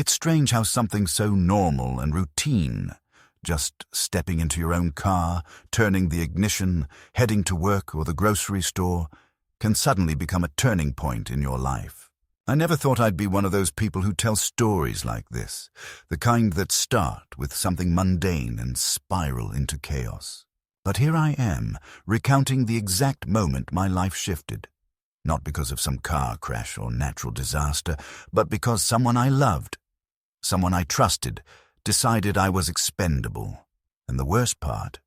It's strange how something so normal and routine, just stepping into your own car, turning the ignition, heading to work or the grocery store, can suddenly become a turning point in your life. I never thought I'd be one of those people who tell stories like this, the kind that start with something mundane and spiral into chaos. But here I am, recounting the exact moment my life shifted. Not because of some car crash or natural disaster, but because someone I loved, someone I trusted, decided I was expendable. And the worst part,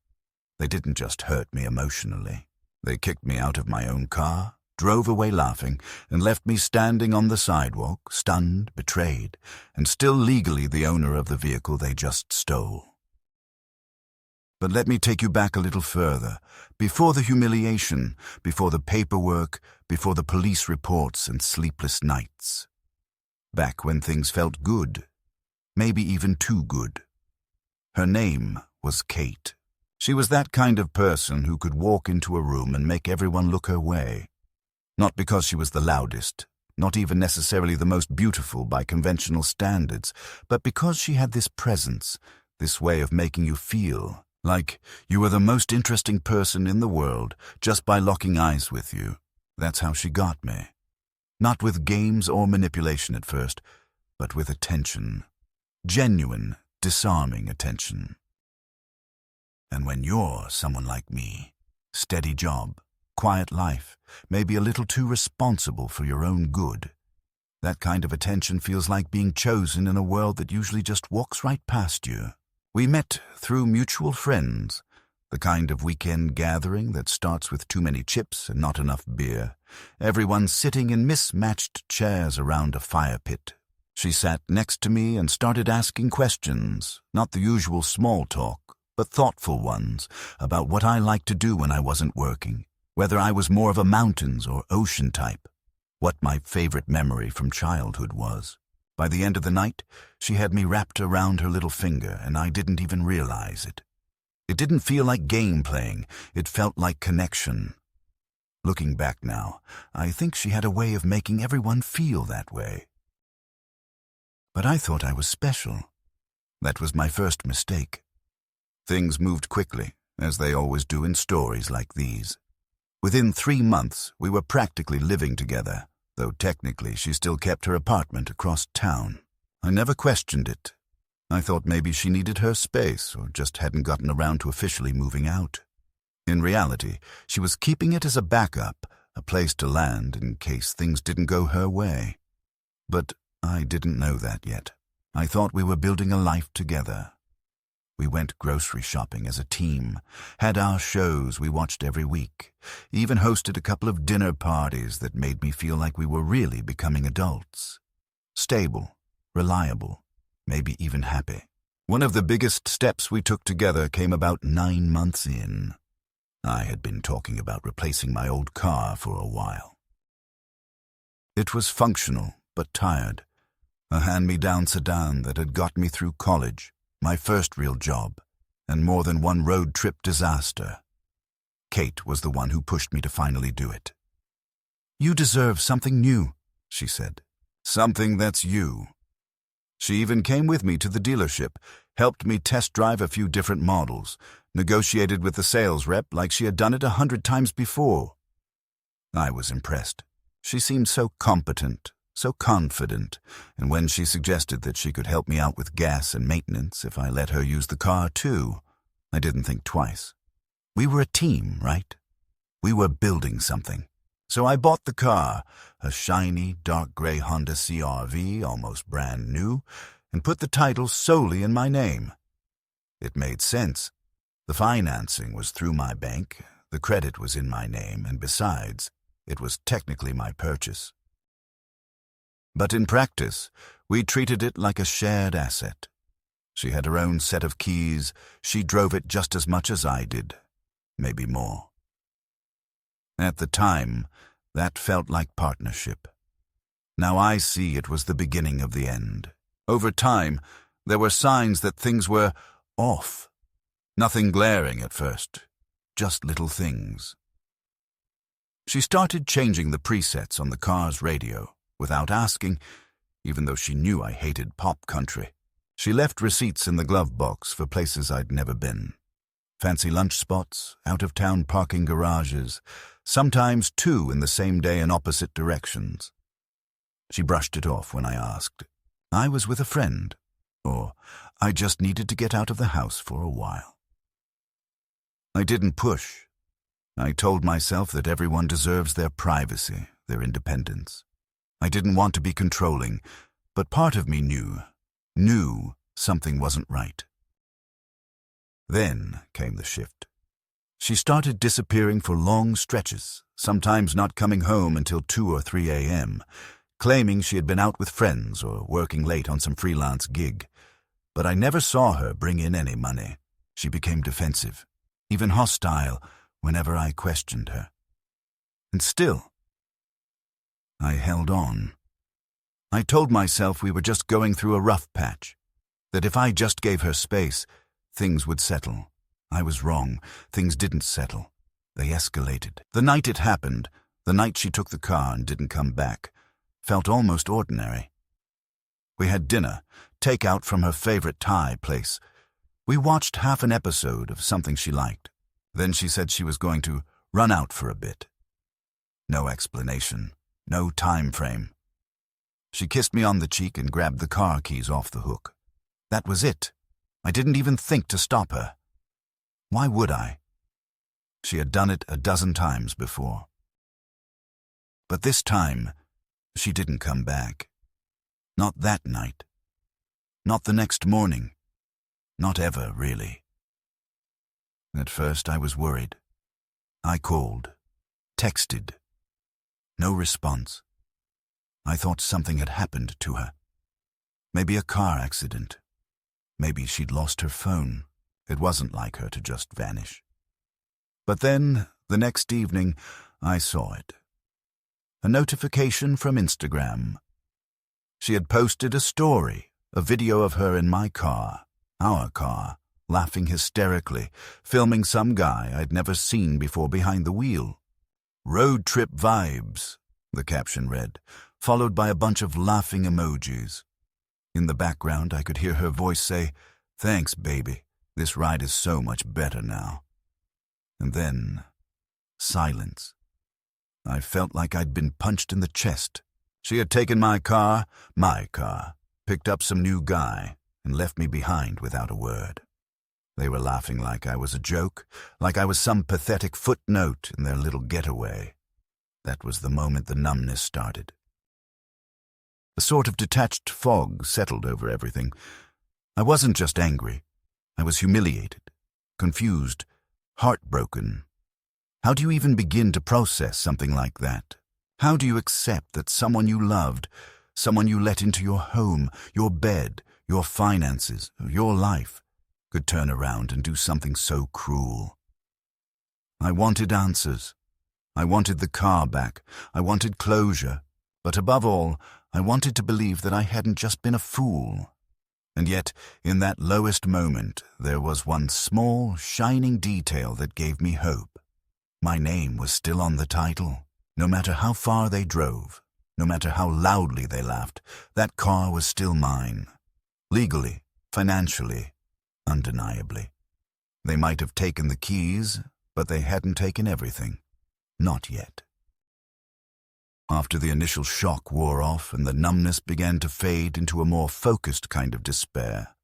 they didn't just hurt me emotionally. They kicked me out of my own car, drove away laughing, and left me standing on the sidewalk, stunned, betrayed, and still legally the owner of the vehicle they just stole. But let me take you back a little further, before the humiliation, before the paperwork, before the police reports and sleepless nights. Back when things felt good, maybe even too good. Her name was Kate. She was that kind of person who could walk into a room and make everyone look her way. Not because she was the loudest, not even necessarily the most beautiful by conventional standards, but because she had this presence, this way of making you feel like you were the most interesting person in the world just by locking eyes with you. That's how she got me. Not with games or manipulation at first, but with attention. Genuine, disarming attention. And when you're someone like me, steady job, quiet life, maybe a little too responsible for your own good, that kind of attention feels like being chosen in a world that usually just walks right past you. We met through mutual friends, the kind of weekend gathering that starts with too many chips and not enough beer, everyone sitting in mismatched chairs around a fire pit. She sat next to me and started asking questions, not the usual small talk, but thoughtful ones, about what I liked to do when I wasn't working, whether I was more of a mountains or ocean type, what my favorite memory from childhood was. By the end of the night, she had me wrapped around her little finger, and I didn't even realize it. It didn't feel like game playing, it felt like connection. Looking back now, I think she had a way of making everyone feel that way. But I thought I was special. That was my first mistake. Things moved quickly, as they always do in stories like these. Within 3 months, we were practically living together, though technically she still kept her apartment across town. I never questioned it. I thought maybe she needed her space or just hadn't gotten around to officially moving out. In reality, she was keeping it as a backup, a place to land in case things didn't go her way. But I didn't know that yet. I thought we were building a life together. We went grocery shopping as a team, had our shows we watched every week, even hosted a couple of dinner parties that made me feel like we were really becoming adults. Stable, reliable, maybe even happy. One of the biggest steps we took together came about 9 months in. I had been talking about replacing my old car for a while. It was functional, but tired. A hand-me-down sedan that had got me through college, my first real job, and more than one road trip disaster. Kate was the one who pushed me to finally do it. "You deserve something new," she said. "Something that's you." She even came with me to the dealership, helped me test drive a few different models, negotiated with the sales rep like she had done it 100 times before. I was impressed. She seemed so competent, so confident, and when she suggested that she could help me out with gas and maintenance if I let her use the car too, I didn't think twice. We were a team, right? We were building something. So I bought the car, a shiny, dark gray Honda CR-V, almost brand new, and put the title solely in my name. It made sense. The financing was through my bank, the credit was in my name, and besides, it was technically my purchase. But in practice, we treated it like a shared asset. She had her own set of keys, she drove it just as much as I did, maybe more. At the time, that felt like partnership. Now I see it was the beginning of the end. Over time, there were signs that things were off. Nothing glaring at first, just little things. She started changing the presets on the car's radio. Without asking, even though she knew I hated pop country. She left receipts in the glove box for places I'd never been. Fancy lunch spots, out-of-town parking garages, sometimes 2 in the same day in opposite directions. She brushed it off when I asked. I was with a friend, or I just needed to get out of the house for a while. I didn't push. I told myself that everyone deserves their privacy, their independence. I didn't want to be controlling, but part of me knew something wasn't right. Then came the shift. She started disappearing for long stretches, sometimes not coming home until 2 or 3 a.m., claiming she had been out with friends or working late on some freelance gig. But I never saw her bring in any money. She became defensive, even hostile, whenever I questioned her. And still, I held on. I told myself we were just going through a rough patch, that if I just gave her space, things would settle. I was wrong. Things didn't settle. They escalated. The night it happened, the night she took the car and didn't come back, felt almost ordinary. We had dinner, takeout from her favorite Thai place. We watched half an episode of something she liked. Then she said she was going to run out for a bit. No explanation, no time frame. She kissed me on the cheek and grabbed the car keys off the hook. That was it. I didn't even think to stop her. Why would I? She had done it a dozen times before. But this time, she didn't come back. Not that night. Not the next morning. Not ever, really. At first, I was worried. I called, texted. No response. I thought something had happened to her. Maybe a car accident. Maybe she'd lost her phone. It wasn't like her to just vanish. But then, the next evening, I saw it. A notification from Instagram. She had posted a story, a video of her in my car, our car, laughing hysterically, filming some guy I'd never seen before behind the wheel. Road trip vibes, the caption read, followed by a bunch of laughing emojis. In the background, I could hear her voice say, "Thanks, baby. This ride is so much better now." And then, silence. I felt like I'd been punched in the chest. She had taken my car, picked up some new guy, and left me behind without a word. They were laughing like I was a joke, like I was some pathetic footnote in their little getaway. That was the moment the numbness started. A sort of detached fog settled over everything. I wasn't just angry. I was humiliated, confused, heartbroken. How do you even begin to process something like that? How do you accept that someone you loved, someone you let into your home, your bed, your finances, your life, could turn around and do something so cruel? I wanted answers. I wanted the car back. I wanted closure. But above all, I wanted to believe that I hadn't just been a fool. And yet, in that lowest moment, there was one small, shining detail that gave me hope. My name was still on the title. No matter how far they drove, no matter how loudly they laughed, that car was still mine. Legally, financially, undeniably. They might have taken the keys, but they hadn't taken everything. Not yet. After the initial shock wore off and the numbness began to fade into a more focused kind of despair,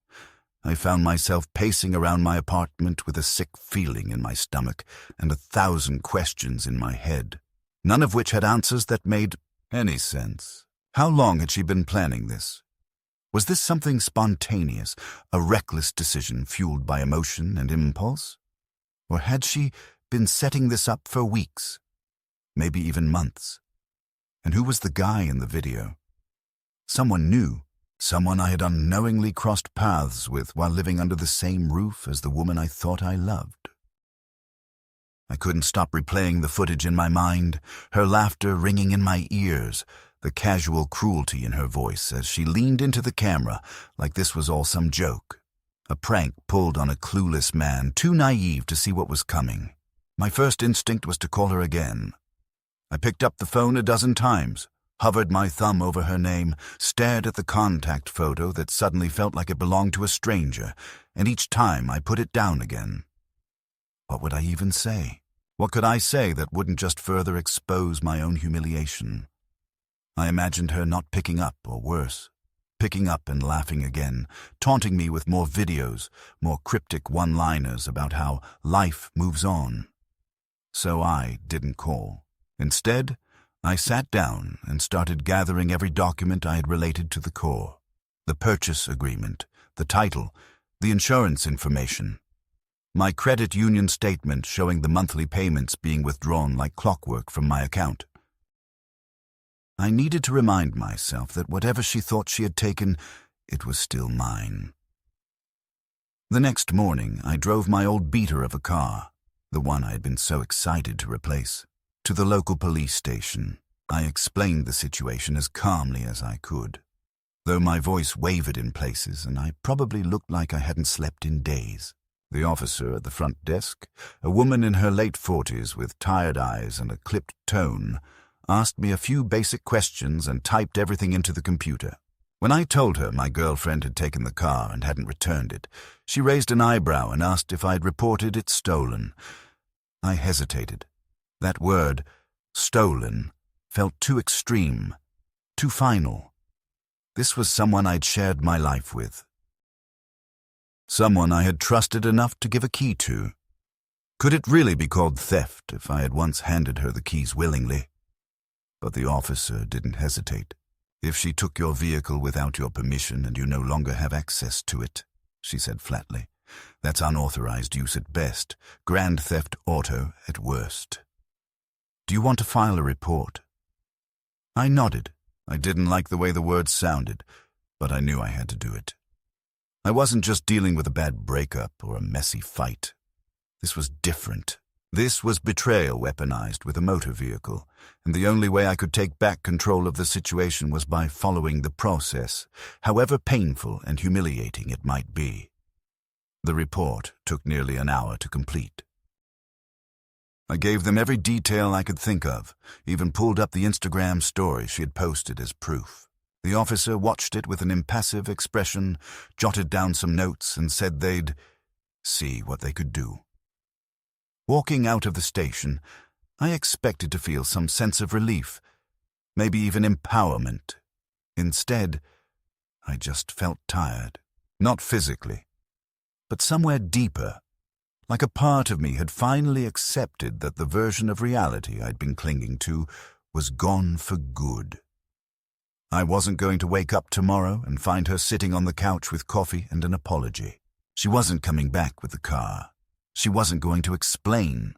I found myself pacing around my apartment with a sick feeling in my stomach and 1,000 questions in my head, none of which had answers that made any sense. How long had she been planning this? Was this something spontaneous, a reckless decision fueled by emotion and impulse? Or had she been setting this up for weeks, maybe even months? And who was the guy in the video? Someone new, someone I had unknowingly crossed paths with while living under the same roof as the woman I thought I loved. I couldn't stop replaying the footage in my mind, her laughter ringing in my ears, the casual cruelty in her voice as she leaned into the camera like this was all some joke, a prank pulled on a clueless man too naive to see what was coming. My first instinct was to call her again. I picked up the phone a dozen times, hovered my thumb over her name, stared at the contact photo that suddenly felt like it belonged to a stranger, and each time I put it down again. What would I even say? What could I say that wouldn't just further expose my own humiliation? I imagined her not picking up, or worse, picking up and laughing again, taunting me with more videos, more cryptic one-liners about how life moves on. So I didn't call. Instead, I sat down and started gathering every document I had related to the Corps. The purchase agreement, the title, the insurance information, my credit union statement showing the monthly payments being withdrawn like clockwork from my account. I needed to remind myself that whatever she thought she had taken, it was still mine. The next morning, I drove my old beater of a car, the one I had been so excited to replace, to the local police station. I explained the situation as calmly as I could, though my voice wavered in places and I probably looked like I hadn't slept in days. The officer at the front desk, a woman in her late 40s with tired eyes and a clipped tone, asked me a few basic questions and typed everything into the computer. When I told her my girlfriend had taken the car and hadn't returned it, she raised an eyebrow and asked if I'd reported it stolen. I hesitated. That word, stolen, felt too extreme, too final. This was someone I'd shared my life with. Someone I had trusted enough to give a key to. Could it really be called theft if I had once handed her the keys willingly? But the officer didn't hesitate. If she took your vehicle without your permission and you no longer have access to it, she said flatly, that's unauthorized use at best, grand theft auto at worst. Do you want to file a report? I nodded. I didn't like the way the words sounded, but I knew I had to do it. I wasn't just dealing with a bad breakup or a messy fight. This was different. This was betrayal weaponized with a motor vehicle, and the only way I could take back control of the situation was by following the process, however painful and humiliating it might be. The report took nearly an hour to complete. I gave them every detail I could think of, even pulled up the Instagram story she had posted as proof. The officer watched it with an impassive expression, jotted down some notes, and said they'd see what they could do. Walking out of the station, I expected to feel some sense of relief, maybe even empowerment. Instead, I just felt tired. Not physically, but somewhere deeper, like a part of me had finally accepted that the version of reality I'd been clinging to was gone for good. I wasn't going to wake up tomorrow and find her sitting on the couch with coffee and an apology. She wasn't coming back with the car. She wasn't going to explain.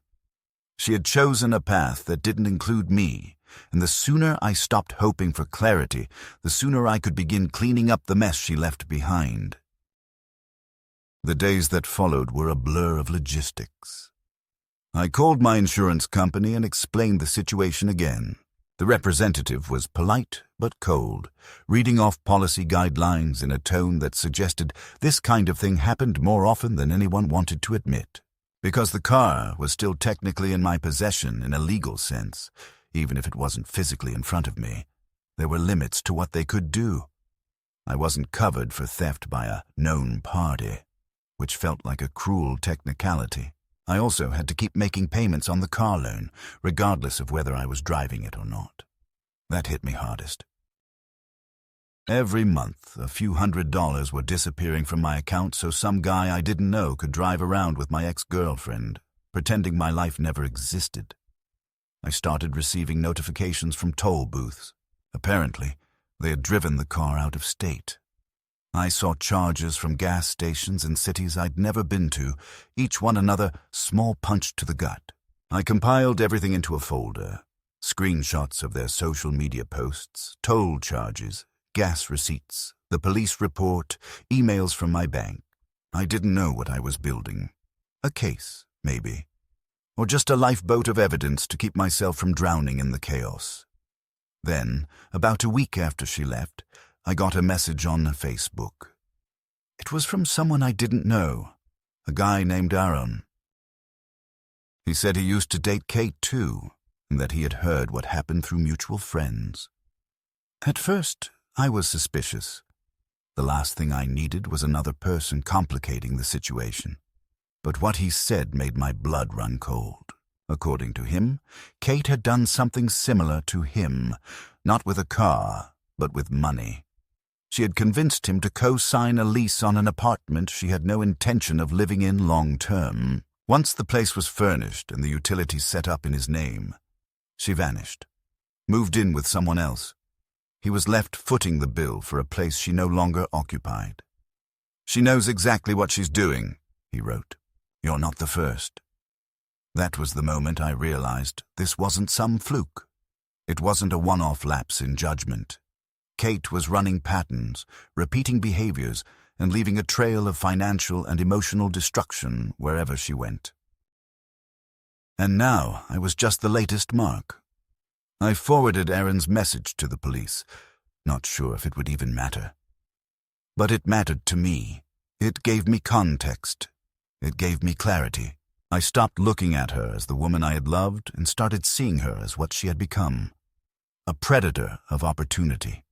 She had chosen a path that didn't include me, and the sooner I stopped hoping for clarity, the sooner I could begin cleaning up the mess she left behind. The days that followed were a blur of logistics. I called my insurance company and explained the situation again. The representative was polite but cold, reading off policy guidelines in a tone that suggested this kind of thing happened more often than anyone wanted to admit. Because the car was still technically in my possession in a legal sense, even if it wasn't physically in front of me, there were limits to what they could do. I wasn't covered for theft by a known party, which felt like a cruel technicality. I also had to keep making payments on the car loan, regardless of whether I was driving it or not. That hit me hardest. Every month, a few $100s were disappearing from my account so some guy I didn't know could drive around with my ex-girlfriend, pretending my life never existed. I started receiving notifications from toll booths. Apparently, they had driven the car out of state. I saw charges from gas stations in cities I'd never been to, each one another small punch to the gut. I compiled everything into a folder, screenshots of their social media posts, toll charges, gas receipts, the police report, emails from my bank. I didn't know what I was building. A case, maybe. Or just a lifeboat of evidence to keep myself from drowning in the chaos. Then, about a week after she left, I got a message on Facebook. It was from someone I didn't know, a guy named Aaron. He said he used to date Kate too, and that he had heard what happened through mutual friends. At first, I was suspicious. The last thing I needed was another person complicating the situation. But what he said made my blood run cold. According to him, Kate had done something similar to him, not with a car, but with money. She had convinced him to co-sign a lease on an apartment she had no intention of living in long-term. Once the place was furnished and the utilities set up in his name, she vanished, moved in with someone else. He was left footing the bill for a place she no longer occupied. "She knows exactly what she's doing," he wrote. "You're not the first." That was the moment I realized this wasn't some fluke. It wasn't a one-off lapse in judgment. Kate was running patterns, repeating behaviors, and leaving a trail of financial and emotional destruction wherever she went. And now I was just the latest mark. I forwarded Aaron's message to the police, not sure if it would even matter. But it mattered to me. It gave me context. It gave me clarity. I stopped looking at her as the woman I had loved and started seeing her as what she had become, a predator of opportunity.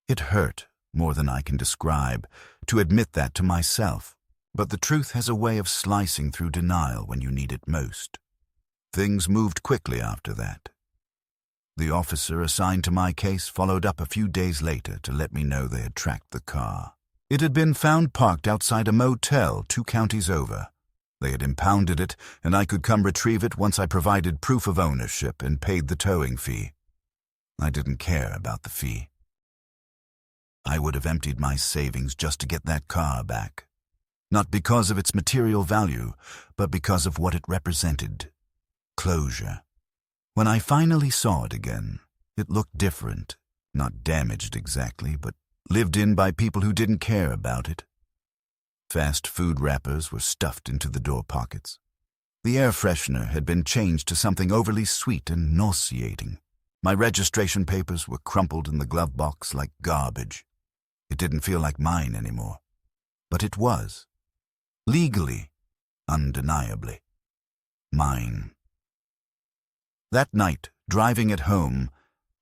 It hurt more than I can describe to admit that to myself, but the truth has a way of slicing through denial when you need it most. Things moved quickly after that. The officer assigned to my case followed up a few days later to let me know they had tracked the car. It had been found parked outside a motel 2 counties over. They had impounded it, and I could come retrieve it once I provided proof of ownership and paid the towing fee. I didn't care about the fee. I would have emptied my savings just to get that car back. Not because of its material value, but because of what it represented. Closure. When I finally saw it again, it looked different. Not damaged exactly, but lived in by people who didn't care about it. Fast food wrappers were stuffed into the door pockets. The air freshener had been changed to something overly sweet and nauseating. My registration papers were crumpled in the glove box like garbage. It didn't feel like mine anymore. But it was. Legally, undeniably, mine. That night, driving it home,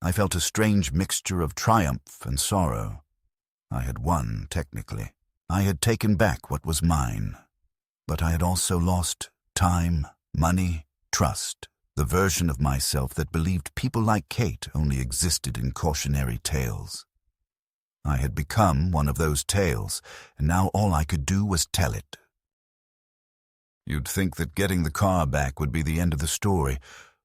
I felt a strange mixture of triumph and sorrow. I had won, technically. I had taken back what was mine. But I had also lost time, money, trust, the version of myself that believed people like Kate only existed in cautionary tales. I had become one of those tales, and now all I could do was tell it. You'd think that getting the car back would be the end of the story,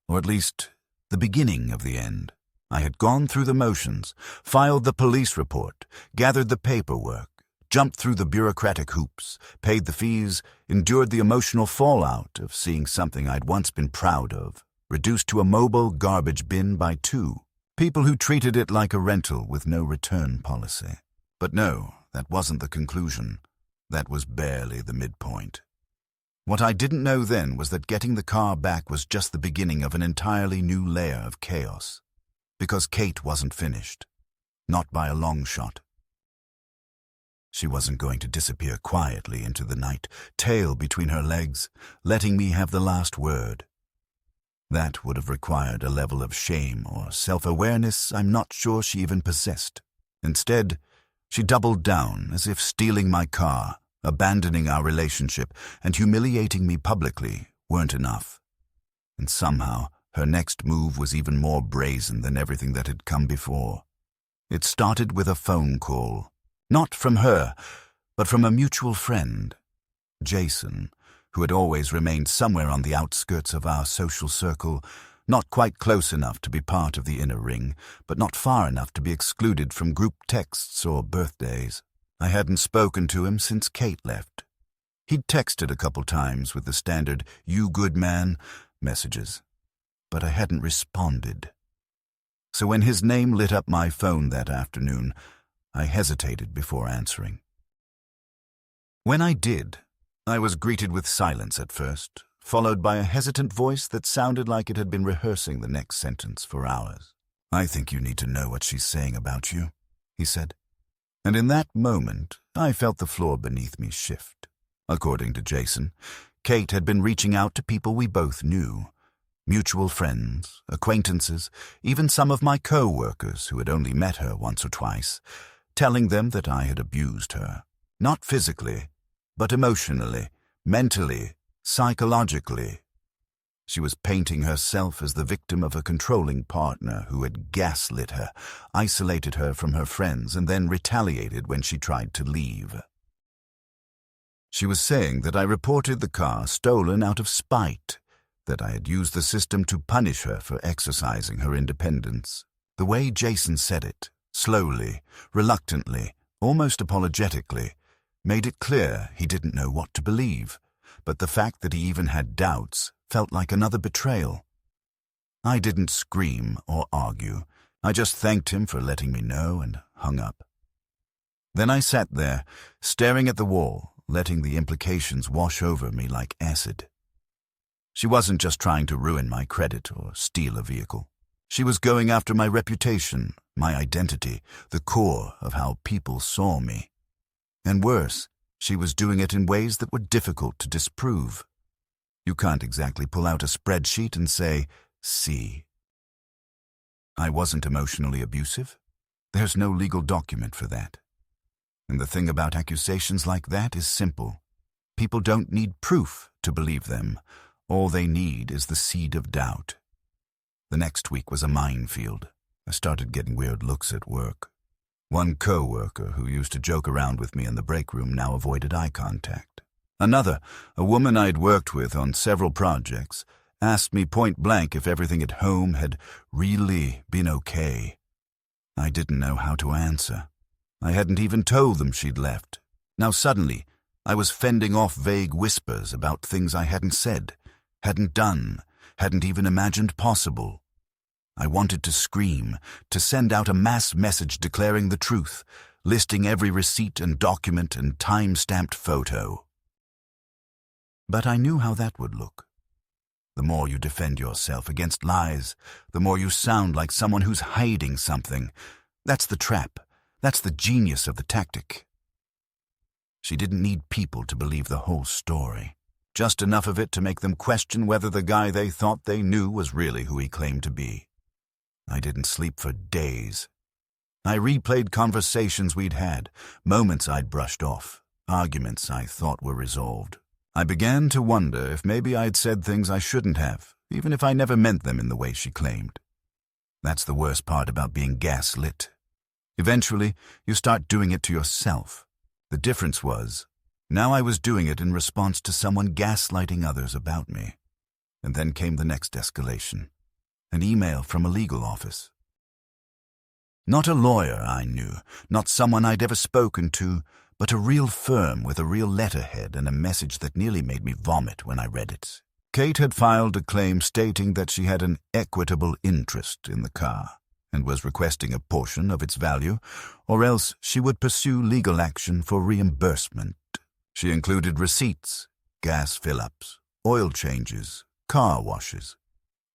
or at least the beginning of the end. I had gone through the motions, filed the police report, gathered the paperwork, jumped through the bureaucratic hoops, paid the fees, endured the emotional fallout of seeing something I'd once been proud of, reduced to a mobile garbage bin by 2. People who treated it like a rental with no return policy. But no, that wasn't the conclusion. That was barely the midpoint. What I didn't know then was that getting the car back was just the beginning of an entirely new layer of chaos. Because Kate wasn't finished. Not by a long shot. She wasn't going to disappear quietly into the night, tail between her legs, letting me have the last word. That would have required a level of shame or self-awareness I'm not sure she even possessed. Instead, she doubled down as if stealing my car, abandoning our relationship, and humiliating me publicly weren't enough. And somehow, her next move was even more brazen than everything that had come before. It started with a phone call. Not from her, but from a mutual friend, Jason, who had always remained somewhere on the outskirts of our social circle, not quite close enough to be part of the inner ring, but not far enough to be excluded from group texts or birthdays. I hadn't spoken to him since Kate left. He'd texted a couple times with the standard "you good man" messages, but I hadn't responded. So when his name lit up my phone that afternoon, I hesitated before answering. When I did, I was greeted with silence at first, followed by a hesitant voice that sounded like it had been rehearsing the next sentence for hours. "I think you need to know what she's saying about you," he said. And in that moment, I felt the floor beneath me shift. According to Jason, Kate had been reaching out to people we both knew. Mutual friends, acquaintances, even some of my co-workers who had only met her once or twice, telling them that I had abused her. Not physically, but emotionally, mentally, psychologically. She was painting herself as the victim of a controlling partner who had gaslit her, isolated her from her friends, and then retaliated when she tried to leave. She was saying that I reported the car stolen out of spite, that I had used the system to punish her for exercising her independence. The way Jason said it, slowly, reluctantly, almost apologetically, made it clear he didn't know what to believe, but the fact that he even had doubts felt like another betrayal. I didn't scream or argue. I just thanked him for letting me know and hung up. Then I sat there, staring at the wall, letting the implications wash over me like acid. She wasn't just trying to ruin my credit or steal a vehicle. She was going after my reputation, my identity, the core of how people saw me. And worse, she was doing it in ways that were difficult to disprove. You can't exactly pull out a spreadsheet and say, "See." I wasn't emotionally abusive. There's no legal document for that. And the thing about accusations like that is simple. People don't need proof to believe them. All they need is the seed of doubt. The next week was a minefield. I started getting weird looks at work. One co-worker who used to joke around with me in the break room now avoided eye contact. Another, a woman I'd worked with on several projects, asked me point blank if everything at home had really been okay. I didn't know how to answer. I hadn't even told them she'd left. Now suddenly, I was fending off vague whispers about things I hadn't said, hadn't done, hadn't even imagined possible. I wanted to scream, to send out a mass message declaring the truth, listing every receipt and document and time-stamped photo. But I knew how that would look. The more you defend yourself against lies, the more you sound like someone who's hiding something. That's the trap. That's the genius of the tactic. She didn't need people to believe the whole story. Just enough of it to make them question whether the guy they thought they knew was really who he claimed to be. I didn't sleep for days. I replayed conversations we'd had, moments I'd brushed off, arguments I thought were resolved. I began to wonder if maybe I'd said things I shouldn't have, even if I never meant them in the way she claimed. That's the worst part about being gaslit. Eventually, you start doing it to yourself. The difference was, now I was doing it in response to someone gaslighting others about me. And then came the next escalation. An email from a legal office. Not a lawyer I knew, not someone I'd ever spoken to, but a real firm with a real letterhead and a message that nearly made me vomit when I read it. Kate had filed a claim stating that she had an equitable interest in the car and was requesting a portion of its value, or else she would pursue legal action for reimbursement. She included receipts, gas fill-ups, oil changes, car washes.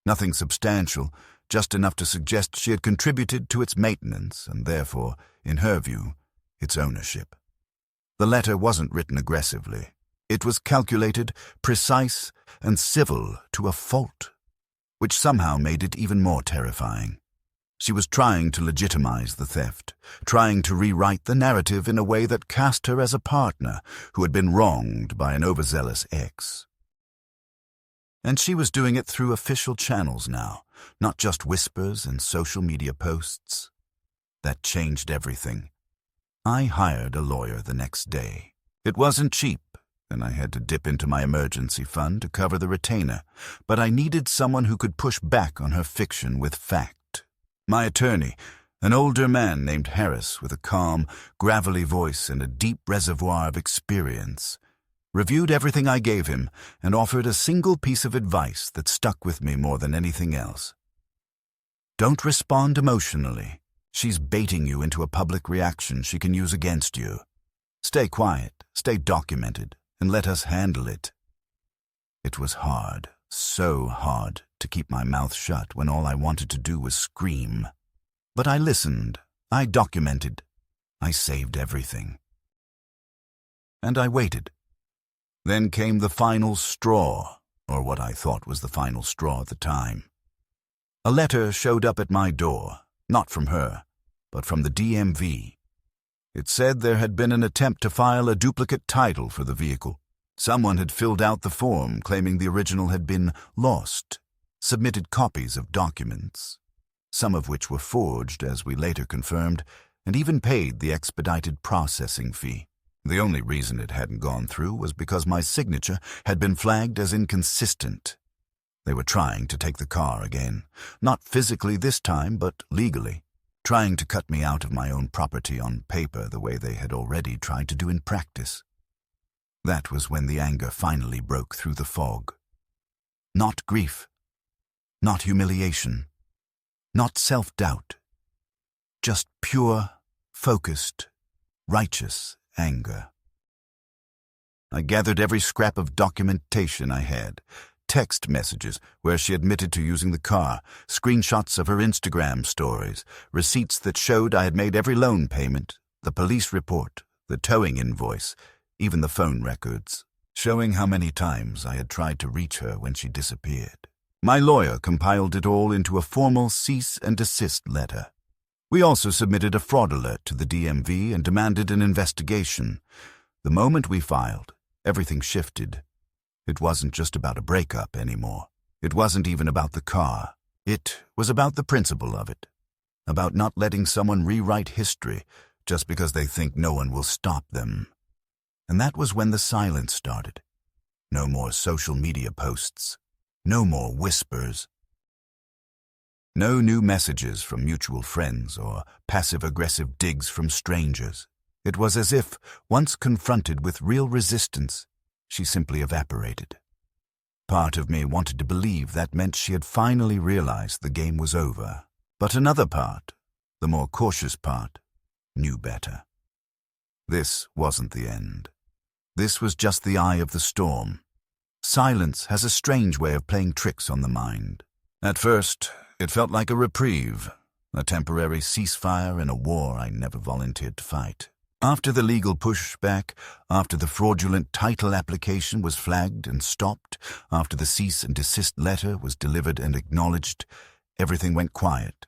Nothing substantial, just enough to suggest she had contributed to its maintenance and therefore, in her view, its ownership. The letter wasn't written aggressively. It was calculated, precise, and civil to a fault, which somehow made it even more terrifying. She was trying to legitimize the theft, trying to rewrite the narrative in a way that cast her as a partner who had been wronged by an overzealous ex. And she was doing it through official channels now, not just whispers and social media posts. That changed everything. I hired a lawyer the next day. It wasn't cheap, and I had to dip into my emergency fund to cover the retainer, but I needed someone who could push back on her fiction with fact. My attorney, an older man named Harris with a calm, gravelly voice and a deep reservoir of experience, reviewed everything I gave him and offered a single piece of advice that stuck with me more than anything else. Don't respond emotionally. She's baiting you into a public reaction she can use against you. Stay quiet, stay documented, and let us handle it. It was hard, so hard, to keep my mouth shut when all I wanted to do was scream. But I listened, I documented, I saved everything. And I waited. Then came the final straw, or what I thought was the final straw at the time. A letter showed up at my door, not from her, but from the DMV. It said there had been an attempt to file a duplicate title for the vehicle. Someone had filled out the form claiming the original had been lost, submitted copies of documents, some of which were forged, as we later confirmed, and even paid the expedited processing fee. The only reason it hadn't gone through was because my signature had been flagged as inconsistent. They were trying to take the car again, not physically this time, but legally, trying to cut me out of my own property on paper the way they had already tried to do in practice. That was when the anger finally broke through the fog. Not grief, not humiliation, not self-doubt, just pure, focused, righteous anger. I gathered every scrap of documentation I had, text messages where she admitted to using the car, screenshots of her Instagram stories, receipts that showed I had made every loan payment, the police report, the towing invoice, even the phone records, showing how many times I had tried to reach her when she disappeared. My lawyer compiled it all into a formal cease and desist letter. We also submitted a fraud alert to the DMV and demanded an investigation. The moment we filed, everything shifted. It wasn't just about a breakup anymore. It wasn't even about the car. It was about the principle of it, about not letting someone rewrite history just because they think no one will stop them. And that was when the silence started. No more social media posts. No more whispers. No new messages from mutual friends or passive-aggressive digs from strangers. It was as if, once confronted with real resistance, she simply evaporated. Part of me wanted to believe that meant she had finally realized the game was over. But another part, the more cautious part, knew better. This wasn't the end. This was just the eye of the storm. Silence has a strange way of playing tricks on the mind. At first, it felt like a reprieve, a temporary ceasefire in a war I never volunteered to fight. After the legal pushback, after the fraudulent title application was flagged and stopped, after the cease and desist letter was delivered and acknowledged, everything went quiet.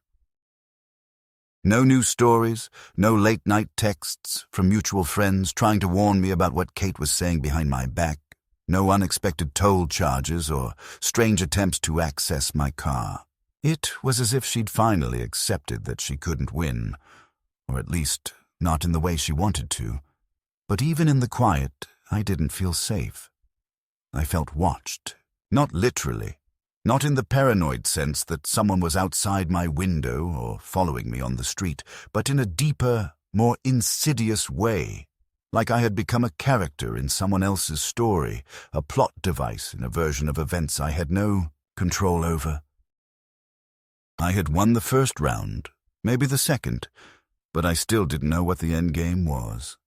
No new stories, no late-night texts from mutual friends trying to warn me about what Kate was saying behind my back, no unexpected toll charges or strange attempts to access my car. It was as if she'd finally accepted that she couldn't win, or at least not in the way she wanted to. But even in the quiet, I didn't feel safe. I felt watched, not literally, not in the paranoid sense that someone was outside my window or following me on the street, but in a deeper, more insidious way, like I had become a character in someone else's story, a plot device in a version of events I had no control over. I had won the first round, maybe the second, but I still didn't know what the end game was.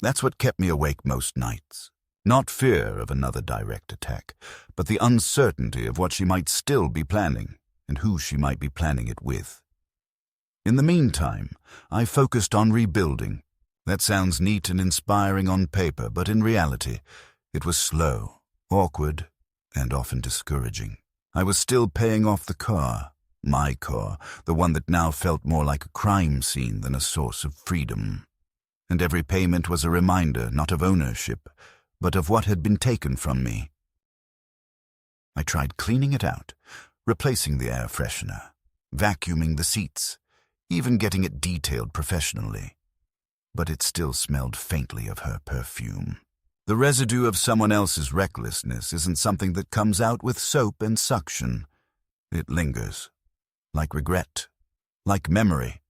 That's what kept me awake most nights. Not fear of another direct attack, but the uncertainty of what she might still be planning and who she might be planning it with. In the meantime, I focused on rebuilding. That sounds neat and inspiring on paper, but in reality, it was slow, awkward, and often discouraging. I was still paying off the car. My car, the one that now felt more like a crime scene than a source of freedom. And every payment was a reminder not of ownership, but of what had been taken from me. I tried cleaning it out, replacing the air freshener, vacuuming the seats, even getting it detailed professionally. But it still smelled faintly of her perfume. The residue of someone else's recklessness isn't something that comes out with soap and suction. It lingers. Like regret, like memory,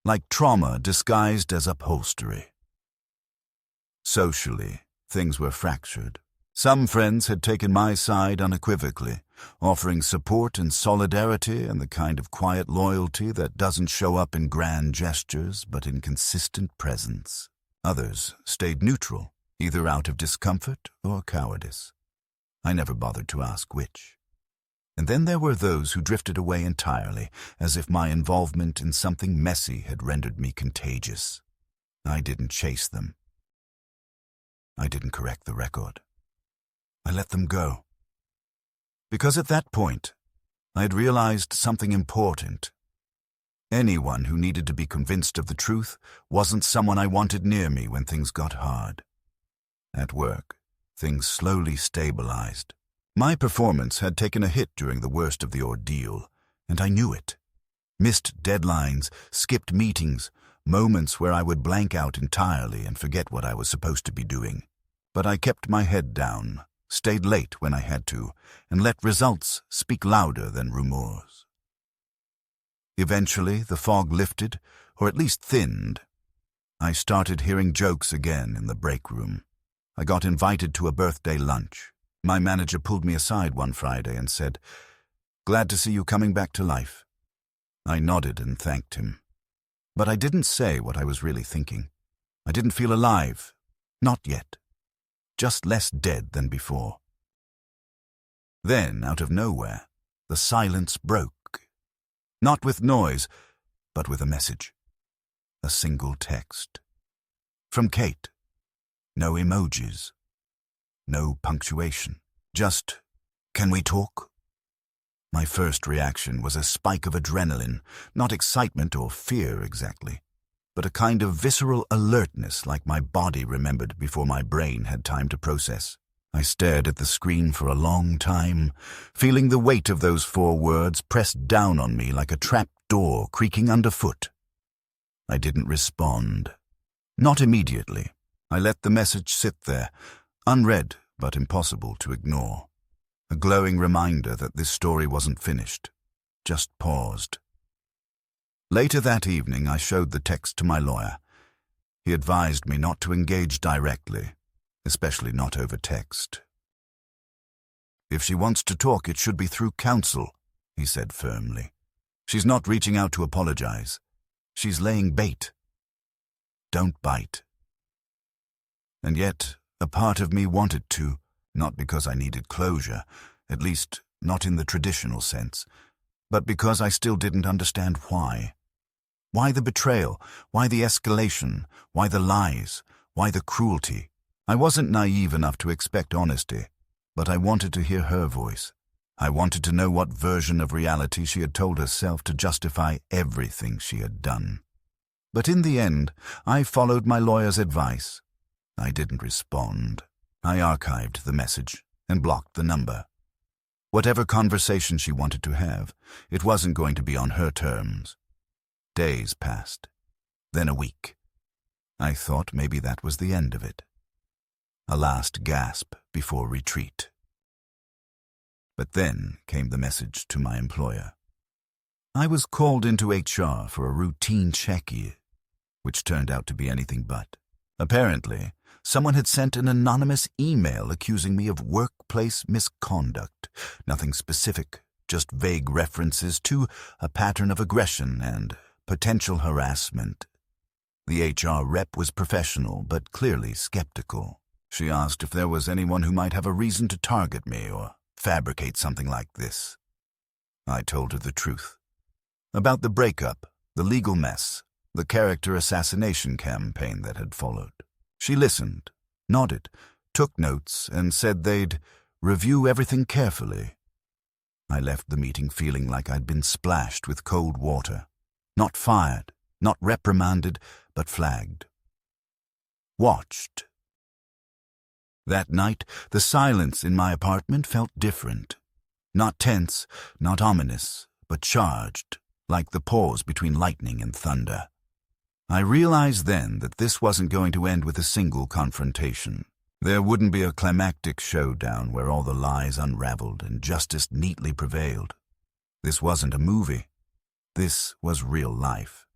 like trauma disguised as upholstery. Socially, things were fractured. Some friends had taken my side unequivocally, offering support and solidarity and the kind of quiet loyalty that doesn't show up in grand gestures but in consistent presence. Others stayed neutral, either out of discomfort or cowardice. I never bothered to ask which. And then there were those who drifted away entirely, as if my involvement in something messy had rendered me contagious. I didn't chase them. I didn't correct the record. I let them go. Because at that point, I had realized something important. Anyone who needed to be convinced of the truth wasn't someone I wanted near me when things got hard. At work, things slowly stabilized. My performance had taken a hit during the worst of the ordeal, and I knew it. Missed deadlines, skipped meetings, moments where I would blank out entirely and forget what I was supposed to be doing. But I kept my head down, stayed late when I had to, and let results speak louder than rumors. Eventually, the fog lifted, or at least thinned. I started hearing jokes again in the break room. I got invited to a birthday lunch. My manager pulled me aside one Friday and said, "Glad to see you coming back to life." I nodded and thanked him. But I didn't say what I was really thinking. I didn't feel alive. Not yet. Just less dead than before. Then, out of nowhere, the silence broke. Not with noise, but with a message. A single text. From Kate. No emojis. No punctuation. Just, "Can we talk?" My first reaction was a spike of adrenaline, not excitement or fear exactly, but a kind of visceral alertness like my body remembered before my brain had time to process. I stared at the screen for a long time, feeling the weight of those 4 words pressed down on me like a trap door creaking underfoot. I didn't respond. Not immediately. I let the message sit there, unread but impossible to ignore. A glowing reminder that this story wasn't finished, just paused. Later that evening, I showed the text to my lawyer. He advised me not to engage directly, especially not over text. "If she wants to talk, it should be through counsel," he said firmly. "She's not reaching out to apologize. She's laying bait. Don't bite." And yet, a part of me wanted to, not because I needed closure, at least not in the traditional sense, but because I still didn't understand why. Why the betrayal? Why the escalation? Why the lies? Why the cruelty? I wasn't naive enough to expect honesty, but I wanted to hear her voice. I wanted to know what version of reality she had told herself to justify everything she had done. But in the end, I followed my lawyer's advice. I didn't respond. I archived the message and blocked the number. Whatever conversation she wanted to have, it wasn't going to be on her terms. Days passed, then a week. I thought maybe that was the end of it. A last gasp before retreat. But then came the message to my employer. I was called into HR for a routine check, which turned out to be anything but. Apparently, someone had sent an anonymous email accusing me of workplace misconduct. Nothing specific, just vague references to a pattern of aggression and potential harassment. The HR rep was professional, but clearly skeptical. She asked if there was anyone who might have a reason to target me or fabricate something like this. I told her the truth. About the breakup, the legal mess, the character assassination campaign that had followed. She listened, nodded, took notes, and said they'd review everything carefully. I left the meeting feeling like I'd been splashed with cold water. Not fired, not reprimanded, but flagged. Watched. That night, the silence in my apartment felt different. Not tense, not ominous, but charged, like the pause between lightning and thunder. I realized then that this wasn't going to end with a single confrontation. There wouldn't be a climactic showdown where all the lies unraveled and justice neatly prevailed. This wasn't a movie. This was real life.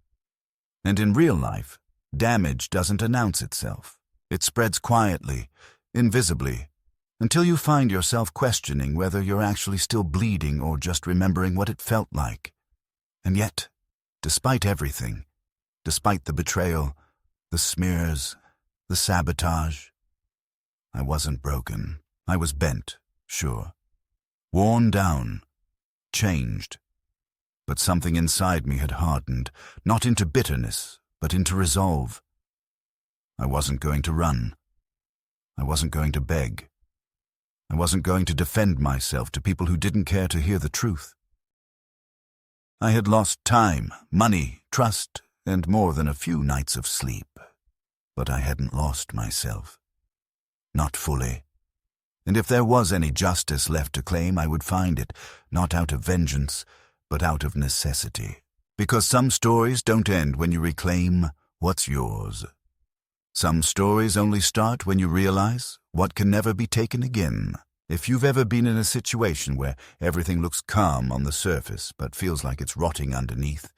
And in real life, damage doesn't announce itself. It spreads quietly, invisibly, until you find yourself questioning whether you're actually still bleeding or just remembering what it felt like. And yet, despite everything, despite the betrayal, the smears, the sabotage, I wasn't broken. I was bent, sure. Worn down, changed. But something inside me had hardened, not into bitterness, but into resolve. I wasn't going to run. I wasn't going to beg. I wasn't going to defend myself to people who didn't care to hear the truth. I had lost time, money, trust, and more than a few nights of sleep. But I hadn't lost myself. Not fully. And if there was any justice left to claim, I would find it, not out of vengeance, but out of necessity. Because some stories don't end when you reclaim what's yours. Some stories only start when you realize what can never be taken again. If you've ever been in a situation where everything looks calm on the surface but feels like it's rotting underneath,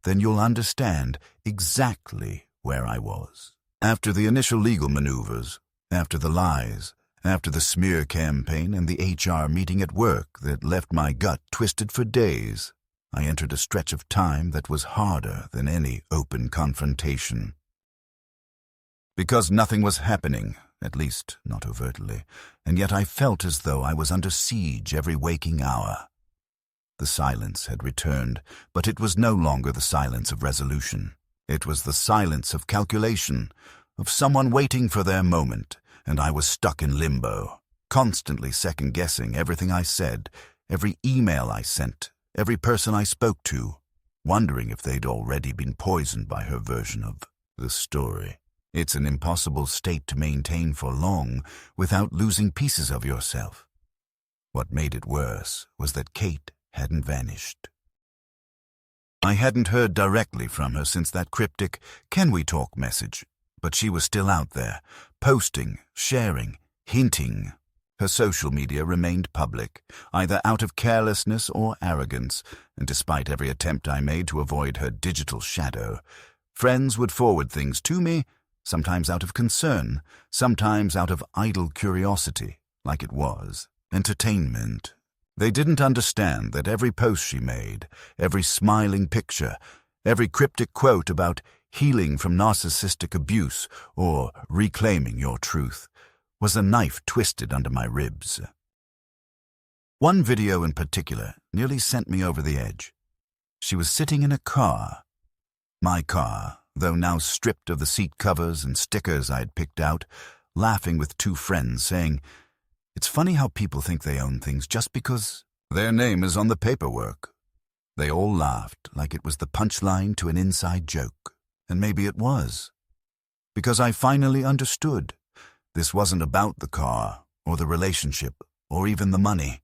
then you'll understand exactly where I was. After the initial legal maneuvers, after the lies, after the smear campaign and the HR meeting at work that left my gut twisted for days, I entered a stretch of time that was harder than any open confrontation. Because nothing was happening, at least not overtly, and yet I felt as though I was under siege every waking hour. The silence had returned, but it was no longer the silence of resolution. It was the silence of calculation, of someone waiting for their moment, and I was stuck in limbo, constantly second-guessing everything I said, every email I sent, every person I spoke to, wondering if they'd already been poisoned by her version of the story. It's an impossible state to maintain for long without losing pieces of yourself. What made it worse was that Kate hadn't vanished. I hadn't heard directly from her since that cryptic "Can we talk" message, but she was still out there, posting, sharing, hinting. Her social media remained public, either out of carelessness or arrogance, and despite every attempt I made to avoid her digital shadow, friends would forward things to me, sometimes out of concern, sometimes out of idle curiosity, like it was entertainment. They didn't understand that every post she made, every smiling picture, every cryptic quote about healing from narcissistic abuse or reclaiming your truth was a knife twisted under my ribs. One video in particular nearly sent me over the edge. She was sitting in a car. My car, though now stripped of the seat covers and stickers I had picked out, laughing with two friends, saying, "It's funny how people think they own things just because their name is on the paperwork." They all laughed like it was the punchline to an inside joke, and maybe it was. Because I finally understood. This wasn't about the car, or the relationship, or even the money.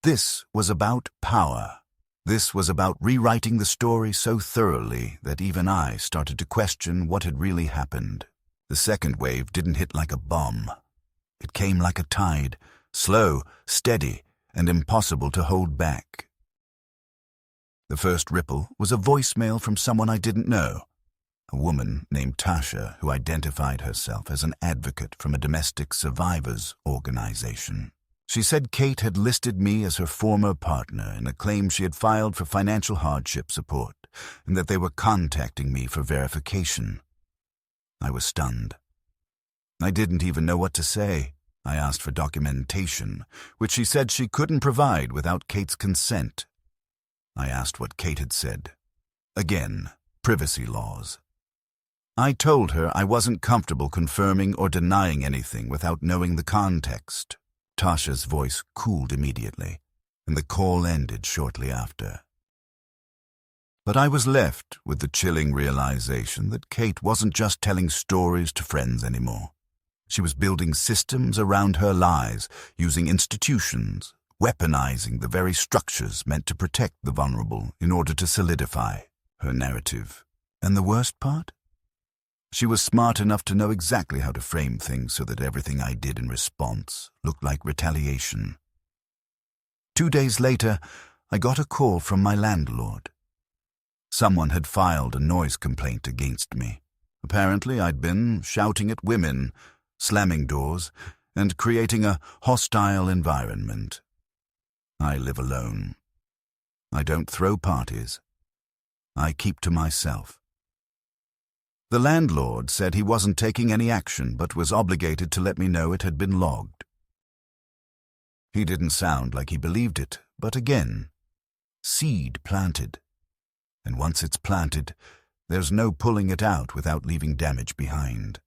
This was about power. This was about rewriting the story so thoroughly that even I started to question what had really happened. The second wave didn't hit like a bomb. It came like a tide, slow, steady, and impossible to hold back. The first ripple was a voicemail from someone I didn't know, a woman named Tasha who identified herself as an advocate from a domestic survivors organization. She said Kate had listed me as her former partner in a claim she had filed for financial hardship support, and that they were contacting me for verification. I was stunned. I didn't even know what to say. I asked for documentation, which she said she couldn't provide without Kate's consent. I asked what Kate had said. Again, privacy laws. I told her I wasn't comfortable confirming or denying anything without knowing the context. Tasha's voice cooled immediately, and the call ended shortly after. But I was left with the chilling realization that Kate wasn't just telling stories to friends anymore. She was building systems around her lies, using institutions, weaponizing the very structures meant to protect the vulnerable in order to solidify her narrative. And the worst part? She was smart enough to know exactly how to frame things so that everything I did in response looked like retaliation. 2 days later, I got a call from my landlord. Someone had filed a noise complaint against me. Apparently, I'd been shouting at women, slamming doors, and creating a hostile environment. I live alone. I don't throw parties. I keep to myself. The landlord said he wasn't taking any action but was obligated to let me know it had been logged. He didn't sound like he believed it, but again, seed planted. And once it's planted, there's no pulling it out without leaving damage behind.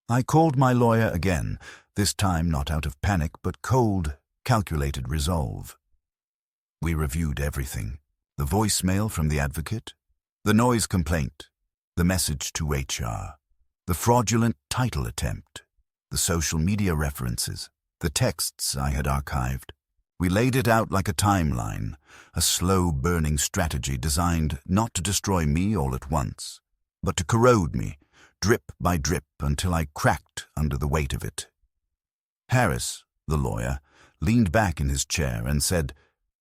I called my lawyer again, this time not out of panic but cold, calculated resolve. We reviewed everything. The voicemail from the advocate, the noise complaint, the message to HR, the fraudulent title attempt, the social media references, the texts I had archived. We laid it out like a timeline, a slow-burning strategy designed not to destroy me all at once, but to corrode me, drip by drip, until I cracked under the weight of it. Harris, the lawyer, leaned back in his chair and said,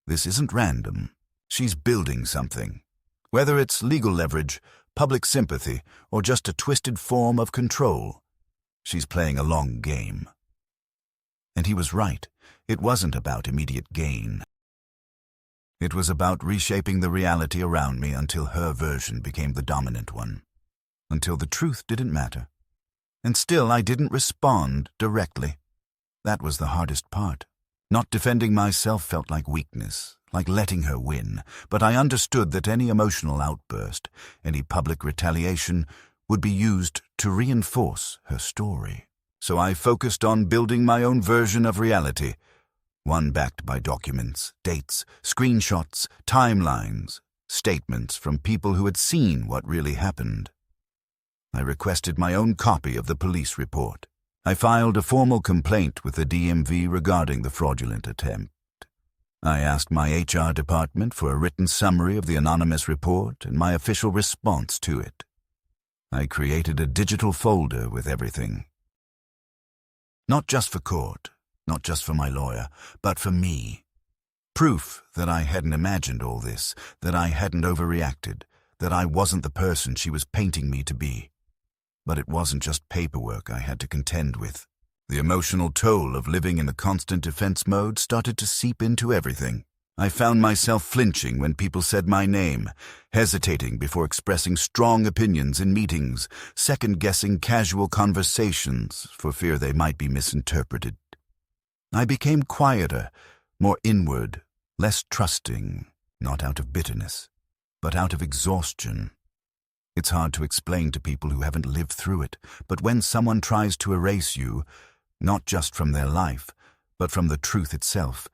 "This isn't random. She's building something. Whether it's legal leverage, public sympathy, or just a twisted form of control, she's playing a long game." And he was right. It wasn't about immediate gain. It was about reshaping the reality around me until her version became the dominant one. Until the truth didn't matter. And still I didn't respond directly. That was the hardest part. Not defending myself felt like weakness, like letting her win, but I understood that any emotional outburst, any public retaliation, would be used to reinforce her story. So I focused on building my own version of reality, one backed by documents, dates, screenshots, timelines, statements from people who had seen what really happened. I requested my own copy of the police report. I filed a formal complaint with the DMV regarding the fraudulent attempt. I asked my HR department for a written summary of the anonymous report and my official response to it. I created a digital folder with everything. Not just for court, not just for my lawyer, but for me. Proof that I hadn't imagined all this, that I hadn't overreacted, that I wasn't the person she was painting me to be. But it wasn't just paperwork I had to contend with. The emotional toll of living in the constant defense mode started to seep into everything. I found myself flinching when people said my name, hesitating before expressing strong opinions in meetings, second-guessing casual conversations for fear they might be misinterpreted. I became quieter, more inward, less trusting, not out of bitterness, but out of exhaustion. It's hard to explain to people who haven't lived through it, but when someone tries to erase you, not just from their life, but from the truth itself,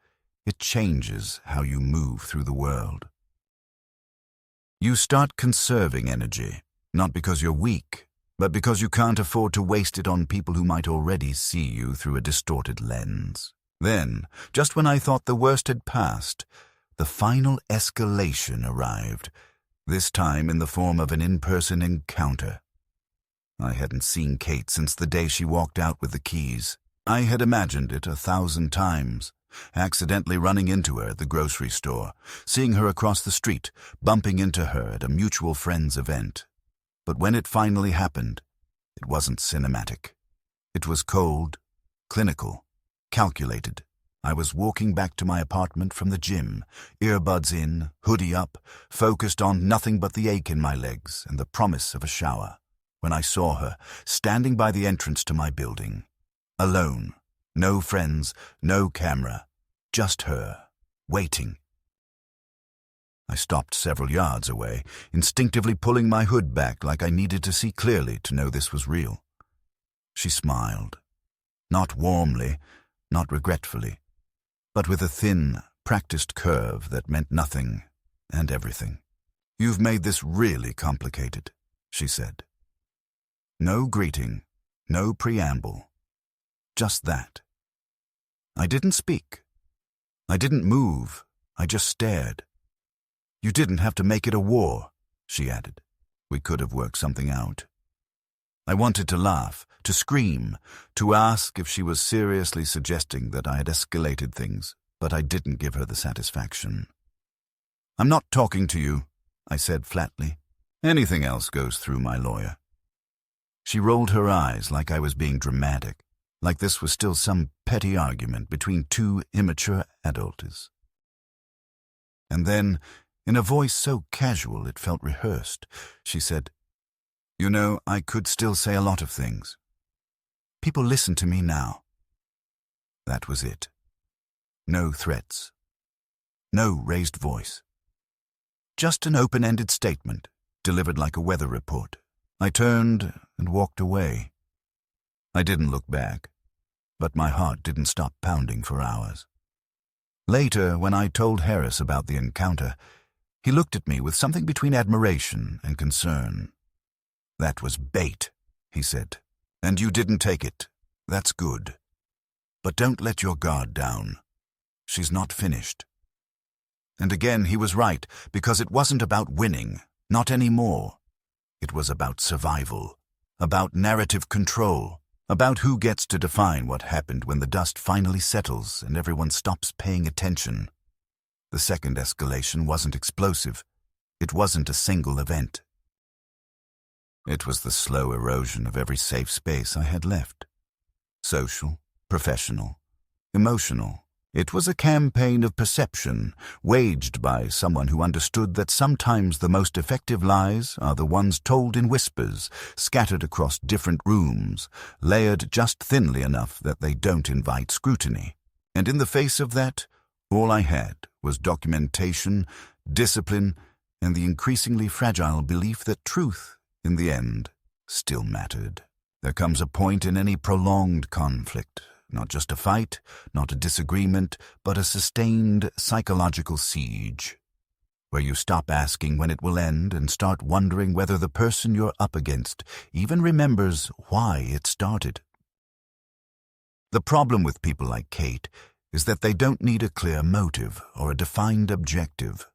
it changes how you move through the world. You start conserving energy, not because you're weak, but because you can't afford to waste it on people who might already see you through a distorted lens. Then, just when I thought the worst had passed, the final escalation arrived, this time in the form of an in-person encounter. I hadn't seen Kate since the day she walked out with the keys. I had imagined it 1,000 times, accidentally running into her at the grocery store, seeing her across the street, bumping into her at a mutual friend's event. But when it finally happened, it wasn't cinematic. It was cold, clinical, calculated. I was walking back to my apartment from the gym, earbuds in, hoodie up, focused on nothing but the ache in my legs and the promise of a shower, when I saw her, standing by the entrance to my building. Alone, no friends, no camera, just her, waiting. I stopped several yards away, instinctively pulling my hood back like I needed to see clearly to know this was real. She smiled, not warmly, not regretfully, but with a thin, practiced curve that meant nothing and everything. "You've made this really complicated," she said. No greeting, no preamble, just that. I didn't speak. I didn't move. I just stared. "You didn't have to make it a war," she added. "We could have worked something out." I wanted to laugh, to scream, to ask if she was seriously suggesting that I had escalated things, but I didn't give her the satisfaction. "I'm not talking to you," I said flatly. "Anything else goes through my lawyer." She rolled her eyes like I was being dramatic, like this was still some petty argument between two immature adults. And then, in a voice so casual it felt rehearsed, she said, "You know, I could still say a lot of things. People listen to me now." That was it. No threats. No raised voice. Just an open-ended statement, delivered like a weather report. I turned and walked away. I didn't look back, but my heart didn't stop pounding for hours. Later, when I told Harris about the encounter, he looked at me with something between admiration and concern. "That was bait," he said, "and you didn't take it. That's good. But don't let your guard down. She's not finished." And again he was right, because it wasn't about winning, not anymore. It was about survival, about narrative control, about who gets to define what happened when the dust finally settles and everyone stops paying attention. The second escalation wasn't explosive. It wasn't a single event. It was the slow erosion of every safe space I had left. Social, professional, emotional. It was a campaign of perception, waged by someone who understood that sometimes the most effective lies are the ones told in whispers, scattered across different rooms, layered just thinly enough that they don't invite scrutiny. And in the face of that, all I had was documentation, discipline, and the increasingly fragile belief that truth, in the end, still mattered. There comes a point in any prolonged conflict, not just a fight, not a disagreement, but a sustained psychological siege, where you stop asking when it will end and start wondering whether the person you're up against even remembers why it started. The problem with people like Kate is that they don't need a clear motive or a defined objective.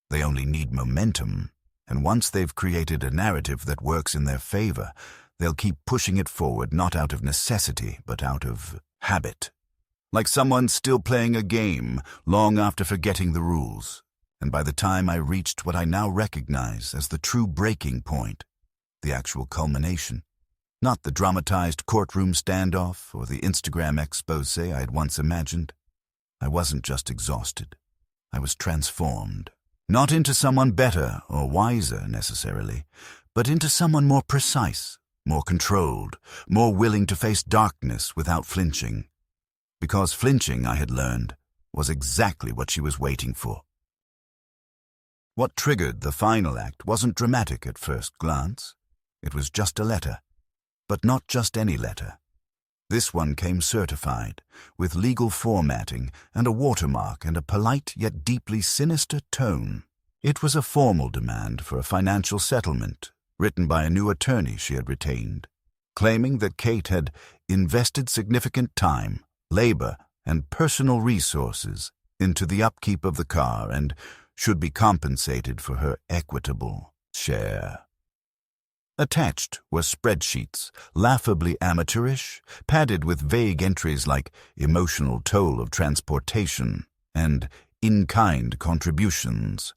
They only need momentum, and once they've created a narrative that works in their favor, they'll keep pushing it forward not out of necessity, but out of habit. Like someone still playing a game long after forgetting the rules. And by the time I reached what I now recognize as the true breaking point, the actual culmination, not the dramatized courtroom standoff or the Instagram expose I had once imagined, I wasn't just exhausted. I was transformed. Not into someone better or wiser necessarily, but into someone more precise, more controlled, more willing to face darkness without flinching. Because flinching, I had learned, was exactly what she was waiting for. What triggered the final act wasn't dramatic at first glance. It was just a letter. But not just any letter. This one came certified, with legal formatting and a watermark and a polite yet deeply sinister tone. It was a formal demand for a financial settlement, written by a new attorney she had retained, claiming that Kate had invested significant time, labor, and personal resources into the upkeep of the car and should be compensated for her equitable share. Attached were spreadsheets, laughably amateurish, padded with vague entries like emotional toll of transportation and in-kind contributions.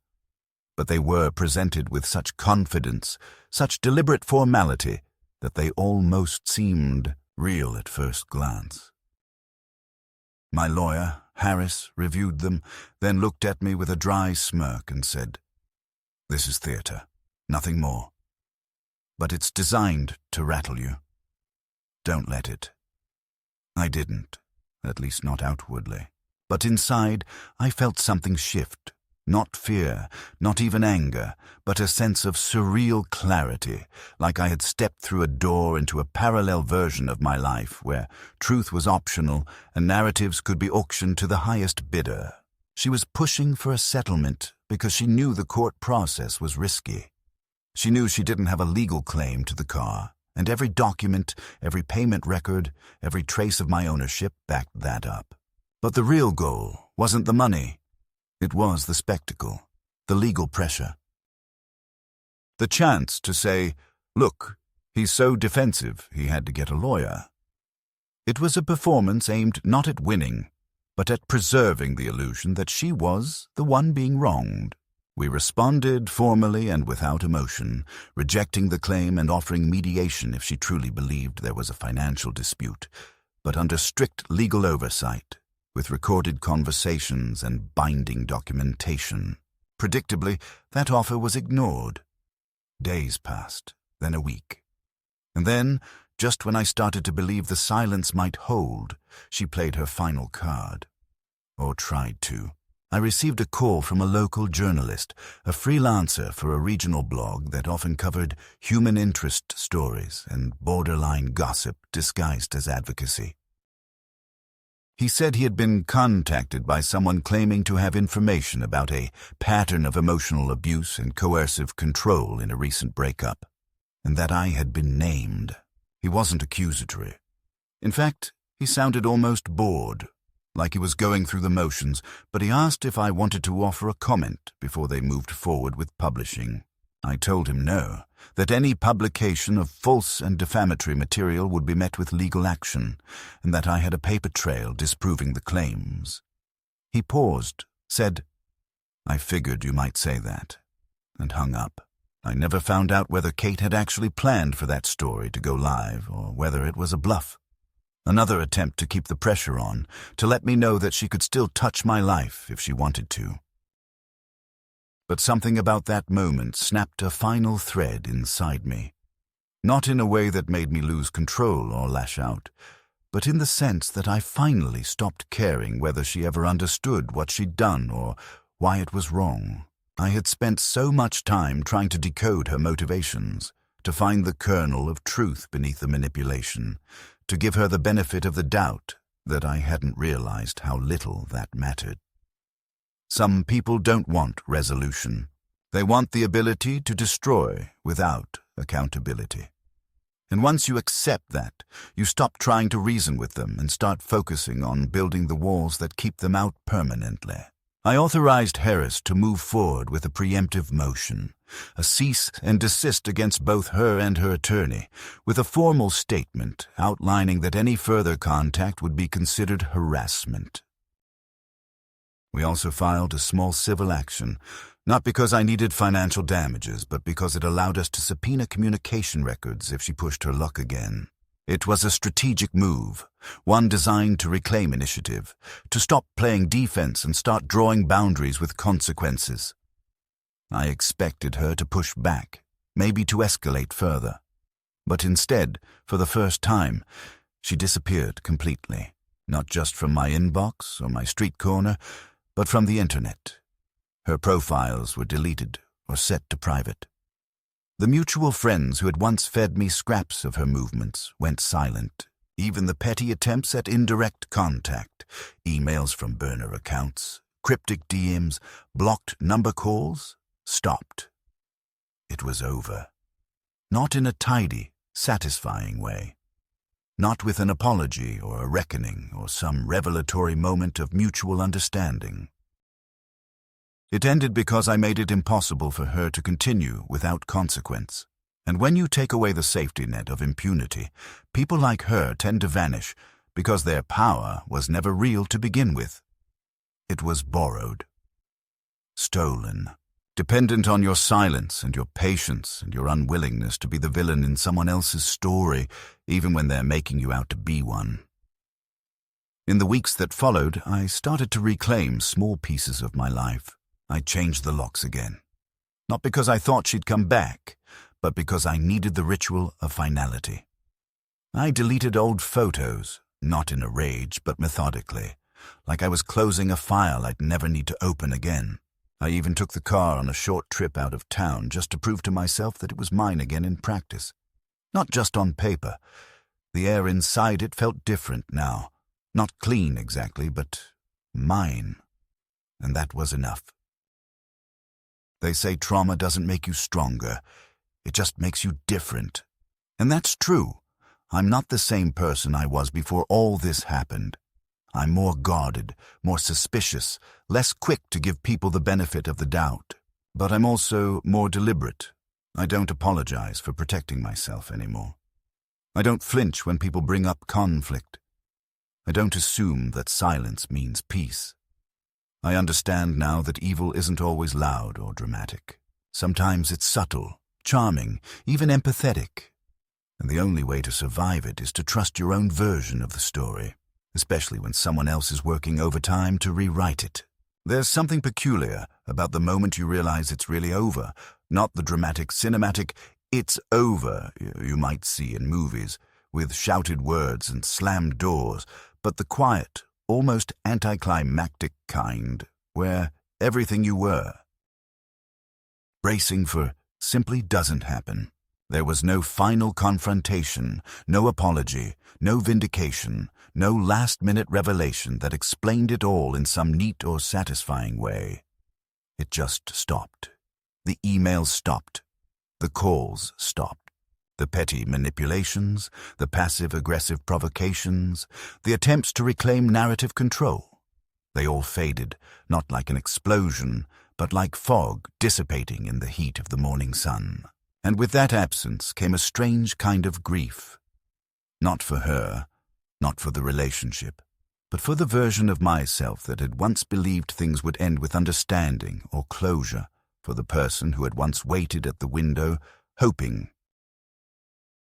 But they were presented with such confidence, such deliberate formality, that they almost seemed real at first glance. My lawyer, Harris, reviewed them, then looked at me with a dry smirk and said, "This is theater, nothing more. But it's designed to rattle you. Don't let it." I didn't, at least not outwardly. But inside, I felt something shift. Not fear, not even anger, but a sense of surreal clarity, like I had stepped through a door into a parallel version of my life where truth was optional and narratives could be auctioned to the highest bidder. She was pushing for a settlement because she knew the court process was risky. She knew she didn't have a legal claim to the car, and every document, every payment record, every trace of my ownership backed that up. But the real goal wasn't the money. It was the spectacle, the legal pressure. The chance to say, "Look, he's so defensive he had to get a lawyer." It was a performance aimed not at winning, but at preserving the illusion that she was the one being wronged. We responded formally and without emotion, rejecting the claim and offering mediation if she truly believed there was a financial dispute, but under strict legal oversight, with recorded conversations and binding documentation. Predictably, that offer was ignored. Days passed, then a week. And then, just when I started to believe the silence might hold, she played her final card. Or tried to. I received a call from a local journalist, a freelancer for a regional blog that often covered human interest stories and borderline gossip disguised as advocacy. He said he had been contacted by someone claiming to have information about a pattern of emotional abuse and coercive control in a recent breakup, and that I had been named. He wasn't accusatory. In fact, he sounded almost bored, like he was going through the motions, but he asked if I wanted to offer a comment before they moved forward with publishing. I told him no, that any publication of false and defamatory material would be met with legal action, and that I had a paper trail disproving the claims. He paused, said, "I figured you might say that," and hung up. I never found out whether Kate had actually planned for that story to go live, or whether it was a bluff. Another attempt to keep the pressure on, to let me know that she could still touch my life if she wanted to. But something about that moment snapped a final thread inside me. Not in a way that made me lose control or lash out, but in the sense that I finally stopped caring whether she ever understood what she'd done or why it was wrong. I had spent so much time trying to decode her motivations, to find the kernel of truth beneath the manipulation, to give her the benefit of the doubt, that I hadn't realized how little that mattered. Some people don't want resolution. They want the ability to destroy without accountability. And once you accept that, you stop trying to reason with them and start focusing on building the walls that keep them out permanently. I authorized Harris to move forward with a preemptive motion, a cease and desist against both her and her attorney, with a formal statement outlining that any further contact would be considered harassment. We also filed a small civil action, not because I needed financial damages, but because it allowed us to subpoena communication records if she pushed her luck again. It was a strategic move, one designed to reclaim initiative, to stop playing defense and start drawing boundaries with consequences. I expected her to push back, maybe to escalate further. But instead, for the first time, she disappeared completely, not just from my inbox or my street corner, but from the internet. Her profiles were deleted or set to private. The mutual friends who had once fed me scraps of her movements went silent. Even the petty attempts at indirect contact, emails from burner accounts, cryptic DMs, blocked number calls, stopped. It was over. Not in a tidy, satisfying way. Not with an apology or a reckoning or some revelatory moment of mutual understanding. It ended because I made it impossible for her to continue without consequence. And when you take away the safety net of impunity, people like her tend to vanish because their power was never real to begin with. It was borrowed. Stolen. Dependent on your silence and your patience and your unwillingness to be the villain in someone else's story, even when they're making you out to be one. In the weeks that followed, I started to reclaim small pieces of my life. I changed the locks again. Not because I thought she'd come back, but because I needed the ritual of finality. I deleted old photos, not in a rage, but methodically, like I was closing a file I'd never need to open again. I even took the car on a short trip out of town just to prove to myself that it was mine again in practice. Not just on paper. The air inside it felt different now. Not clean exactly, but mine. And that was enough. They say trauma doesn't make you stronger. It just makes you different. And that's true. I'm not the same person I was before all this happened. I'm more guarded, more suspicious, less quick to give people the benefit of the doubt. But I'm also more deliberate. I don't apologize for protecting myself anymore. I don't flinch when people bring up conflict. I don't assume that silence means peace. I understand now that evil isn't always loud or dramatic. Sometimes it's subtle, charming, even empathetic. And the only way to survive it is to trust your own version of the story, especially when someone else is working overtime to rewrite it. There's something peculiar about the moment you realize it's really over, not the dramatic, cinematic, "it's over" you might see in movies, with shouted words and slammed doors, but the quiet, almost anticlimactic kind, where everything you were. Bracing for simply doesn't happen. There was no final confrontation, no apology, no vindication, no last-minute revelation that explained it all in some neat or satisfying way. It just stopped. The emails stopped. The calls stopped. The petty manipulations, the passive-aggressive provocations, the attempts to reclaim narrative control. They all faded, not like an explosion, but like fog dissipating in the heat of the morning sun. And with that absence came a strange kind of grief. Not for her, not for the relationship, but for the version of myself that had once believed things would end with understanding or closure, for the person who had once waited at the window, hoping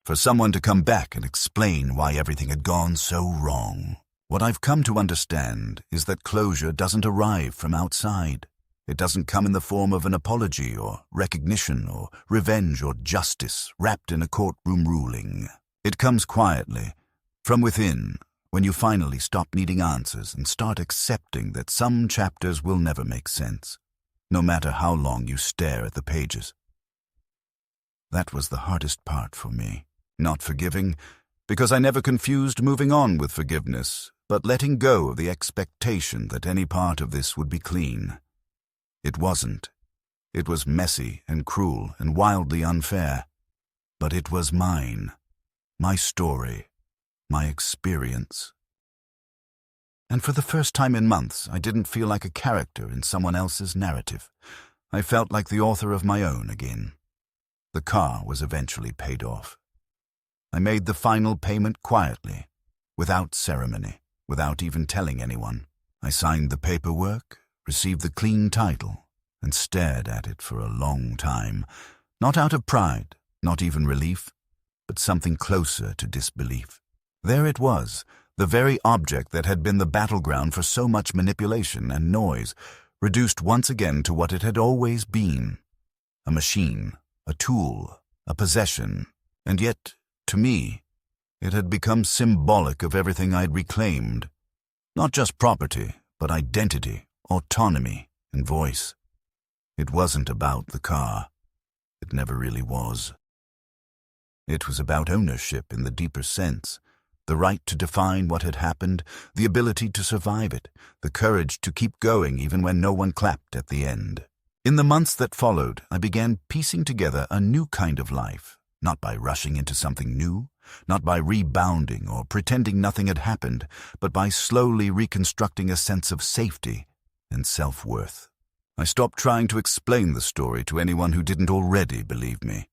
for someone to come back and explain why everything had gone so wrong. What I've come to understand is that closure doesn't arrive from outside. It doesn't come in the form of an apology or recognition or revenge or justice wrapped in a courtroom ruling. It comes quietly, from within, when you finally stop needing answers and start accepting that some chapters will never make sense, no matter how long you stare at the pages. That was the hardest part for me. Not forgiving, because I never confused moving on with forgiveness, but letting go of the expectation that any part of this would be clean. It wasn't. It was messy and cruel and wildly unfair. But it was mine. My story. My experience. And for the first time in months, I didn't feel like a character in someone else's narrative. I felt like the author of my own again. The car was eventually paid off. I made the final payment quietly, without ceremony, without even telling anyone. I signed the paperwork, received the clean title, and stared at it for a long time, not out of pride, not even relief, but something closer to disbelief. There it was, the very object that had been the battleground for so much manipulation and noise, reduced once again to what it had always been. A machine, a tool, a possession, and yet, to me, it had become symbolic of everything I'd reclaimed. Not just property, but identity, autonomy, and voice. It wasn't about the car. It never really was. It was about ownership in the deeper sense, the right to define what had happened, the ability to survive it, the courage to keep going even when no one clapped at the end. In the months that followed, I began piecing together a new kind of life, not by rushing into something new, not by rebounding or pretending nothing had happened, but by slowly reconstructing a sense of safety and self-worth. I stopped trying to explain the story to anyone who didn't already believe me.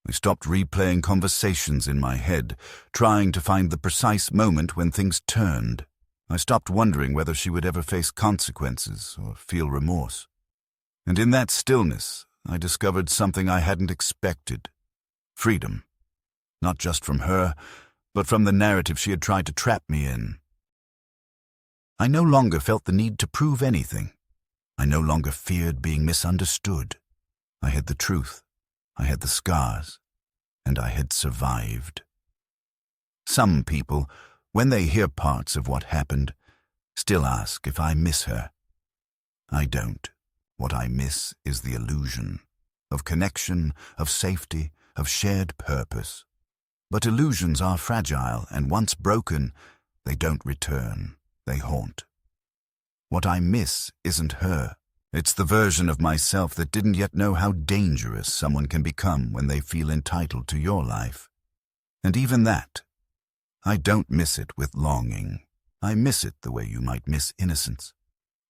I stopped replaying conversations in my head, trying to find the precise moment when things turned. I stopped wondering whether she would ever face consequences or feel remorse. And in that stillness, I discovered something I hadn't expected. Freedom. Not just from her, but from the narrative she had tried to trap me in. I no longer felt the need to prove anything. I no longer feared being misunderstood. I had the truth. I had the scars. And I had survived. Some people, when they hear parts of what happened, still ask if I miss her. I don't. What I miss is the illusion of connection, of safety, of shared purpose. But illusions are fragile, and once broken, they don't return. They haunt. What I miss isn't her. It's the version of myself that didn't yet know how dangerous someone can become when they feel entitled to your life. And even that, I don't miss it with longing. I miss it the way you might miss innocence.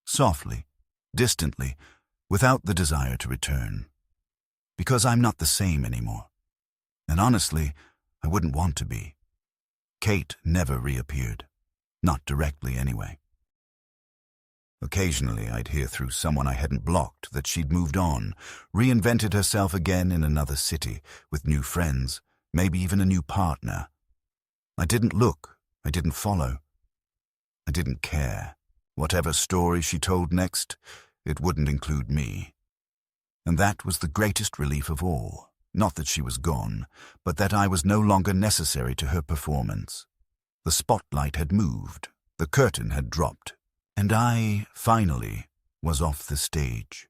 Softly, distantly, without the desire to return. Because I'm not the same anymore. And honestly, I wouldn't want to be. Kate never reappeared. Not directly, anyway. Occasionally, I'd hear through someone I hadn't blocked that she'd moved on, reinvented herself again in another city, with new friends, maybe even a new partner. I didn't look. I didn't follow. I didn't care. Whatever story she told next, it wouldn't include me. And that was the greatest relief of all. Not that she was gone, but that I was no longer necessary to her performance. The spotlight had moved. The curtain had dropped. And I, finally, was off the stage.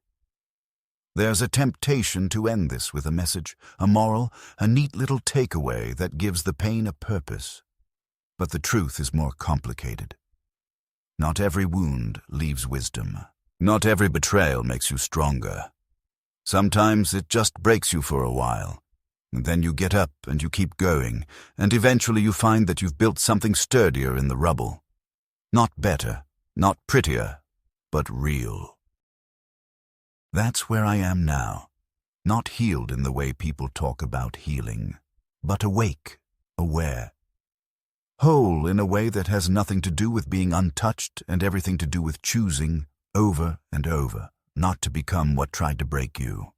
There's a temptation to end this with a message, a moral, a neat little takeaway that gives the pain a purpose. But the truth is more complicated. Not every wound leaves wisdom. Not every betrayal makes you stronger. Sometimes it just breaks you for a while. And then you get up and you keep going, and eventually you find that you've built something sturdier in the rubble. Not better, not prettier, but real. That's where I am now. Not healed in the way people talk about healing, but awake, aware. Whole in a way that has nothing to do with being untouched and everything to do with choosing, over and over, not to become what tried to break you.